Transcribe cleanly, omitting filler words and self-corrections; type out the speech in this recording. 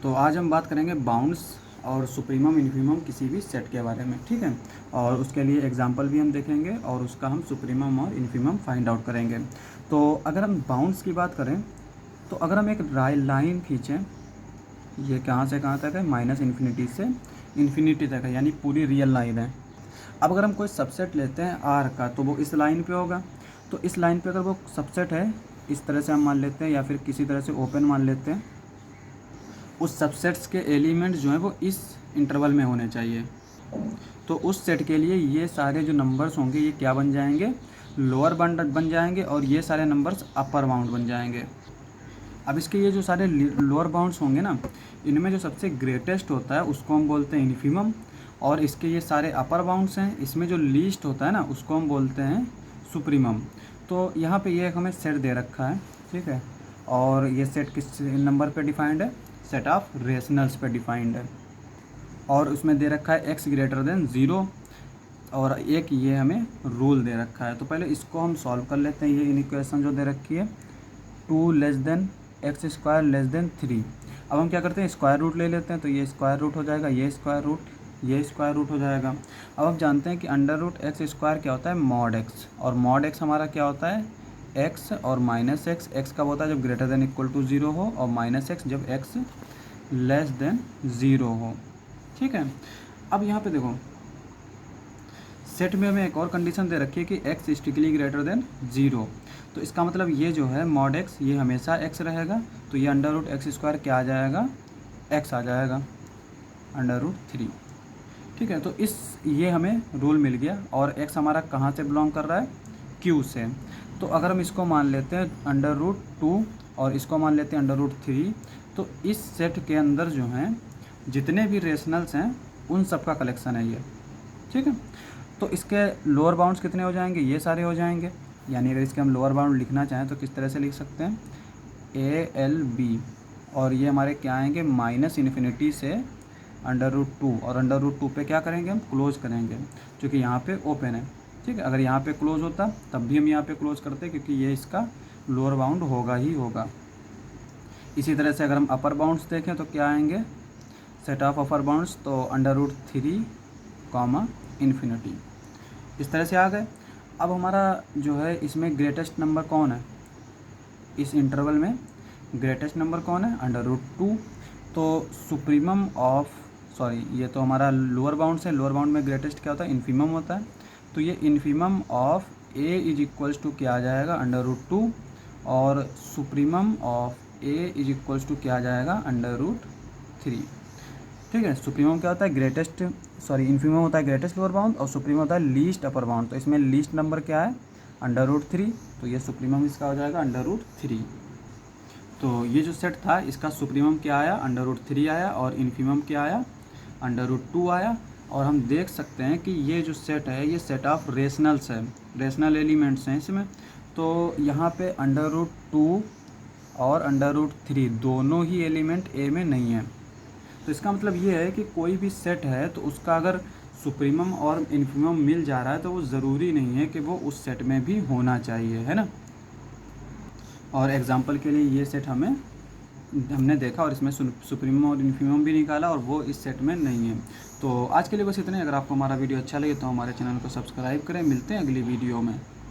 तो आज हम बात करेंगे बाउंड्स और सुप्रीमम इन्फीमम किसी भी सेट के बारे में, ठीक है। और उसके लिए एग्जांपल भी हम देखेंगे और उसका हम सुप्रीमम और इन्फीमम फाइंड आउट करेंगे। तो अगर हम बाउंड्स की बात करें तो अगर हम एक लाइन खींचें, ये कहाँ से कहाँ तक है, माइनस इन्फिनिटी से इन्फिनिटी तक है, यानी पूरी रियल लाइन है। अब अगर हम कोई सबसेट लेते हैं आर का तो वो इस लाइन पे होगा। तो इस लाइन पे अगर वो सबसेट है, इस तरह से हम मान लेते हैं या फिर किसी तरह से ओपन मान लेते हैं, उस सबसेट्स के एलिमेंट्स जो हैं वो इस इंटरवल में होने चाहिए। तो उस सेट के लिए ये सारे जो नंबर्स होंगे ये क्या बन जाएंगे, लोअर बाउंड बन जाएंगे, और ये सारे नंबर्स अपर बाउंड बन जाएंगे। अब इसके ये जो सारे लोअर बाउंड्स होंगे ना, इनमें जो सबसे ग्रेटेस्ट होता है उसको हम बोलते हैं इन्फीमम, और इसके ये सारे अपर बाउंड्स हैं, इसमें जो लीस्ट होता है ना उसको हम बोलते हैं सुप्रीमम। तो यहाँ पे ये हमें सेट दे रखा है, ठीक है, और ये सेट किस नंबर पे डिफाइंड है, सेट ऑफ रेशनल्स पे डिफाइंड है, और उसमें दे रखा है x ग्रेटर देन 0, और एक ये हमें रूल दे रखा है। तो पहले इसको हम सॉल्व कर लेते हैं। ये इक्वेशन जो दे रखी है 2 less than x square less than 3। अब हम क्या करते हैं, स्क्वायर रूट ले लेते हैं, तो ये स्क्वायर रूट हो जाएगा, ये स्क्वायर रूट हो जाएगा। अब हम जानते हैं कि अंडर रूट एक्स स्क्वायर क्या होता है, मॉड एक्स, और मॉड एक्स हमारा क्या होता है, एक्स और माइनस एक्स। एक्स कब होता है, जब ग्रेटर देन इक्वल टू 0 हो, और माइनस एक्स जब एक्स लेस देन 0 हो, ठीक है। अब यहाँ पे देखो सेट में हमें एक और कंडीशन दे रखी है कि एक्स स्ट्रिक्टली ग्रेटर देन 0। तो इसका मतलब ये जो है मॉड एक्स ये हमेशा एक्स रहेगा, तो ये अंडर रूट एक्स स्क्वायर क्या आ जाएगा, एक्स आ जाएगा, अंडर रूट 3, ठीक है। तो इस ये हमें रूल मिल गया, और एक्स हमारा कहाँ से बिलोंग कर रहा है, क्यू से। तो अगर हम इसको मान लेते हैं अंडर रूट 2 और इसको मान लेते हैं अंडर रूट 3, तो इस सेट के अंदर जो हैं जितने भी रेशनल्स हैं उन सब का कलेक्शन है ये, ठीक है। तो इसके लोअर बाउंड्स कितने हो जाएंगे, ये सारे हो जाएंगे। यानी अगर इसके हम लोअर बाउंड लिखना चाहें तो किस तरह से लिख सकते हैं, ALB, और ये हमारे क्या आएंगे, माइनस इन्फिनिटी से अंडर रूट 2, और अंडर रूट 2 पे क्या करेंगे, हम क्लोज करेंगे, क्योंकि यहाँ पे ओपन है, ठीक है। अगर यहाँ पे क्लोज होता तब भी हम यहाँ पे क्लोज करते, क्योंकि ये इसका लोअर बाउंड होगा ही होगा। इसी तरह से अगर हम अपर बाउंड्स देखें तो क्या आएंगे, सेट ऑफ अपर बाउंड्स, तो अंडर रूट 3 कॉमा इन्फिनिटी, इस तरह से आ गए। अब हमारा जो है इसमें ग्रेटेस्ट नंबर कौन है, इस इंटरवल में ग्रेटेस्ट नंबर कौन है, अंडर रूट 2। तो सुप्रीमम ऑफ, सॉरी ये तो हमारा लोअर बाउंड है, लोअर बाउंड में ग्रेटेस्ट क्या होता है, इन्फीमम होता है। तो ये infimum of a is equals to क्या आ जाएगा, अंडर रूट 2, और supremum of a is equals to क्या आ जाएगा, अंडर रूट 3, ठीक है। सुप्रीमम क्या होता है, ग्रेटेस्ट, सॉरी इन्फीमम होता है ग्रेटेस्ट लोअर बाउंड, और सुप्रीमम होता है लीस्ट अपर बाउंड। तो इसमें लीस्ट नंबर क्या है, अंडर रूट 3, तो ये सुप्रीमम इसका हो जाएगा अंडर रूट 3। तो ये जो सेट था इसका सुप्रीमम क्या आया, अंडर रूट 3 आया, और इन्फीमम क्या आया, अंडर रूट 2 आया। और हम देख सकते हैं कि ये जो सेट है ये सेट ऑफ रेशनल्स है, रेशनल एलिमेंट्स हैं इसमें। तो यहाँ पे अंडर रूट 2 और अंडर रूट 3 दोनों ही एलिमेंट ए में नहीं है। तो इसका मतलब ये है कि कोई भी सेट है तो उसका अगर सुप्रीमम और इन्फीमम मिल जा रहा है तो वो ज़रूरी नहीं है कि वो उस सेट में भी होना चाहिए, है ना। और एग्जांपल के लिए ये सेट हमने देखा और इसमें सुप्रीमम और इन्फीमम भी निकाला, और वो इस सेट में नहीं है। तो आज के लिए बस इतने। अगर आपको हमारा वीडियो अच्छा लगे तो हमारे चैनल को सब्सक्राइब करें। मिलते हैं अगली वीडियो में।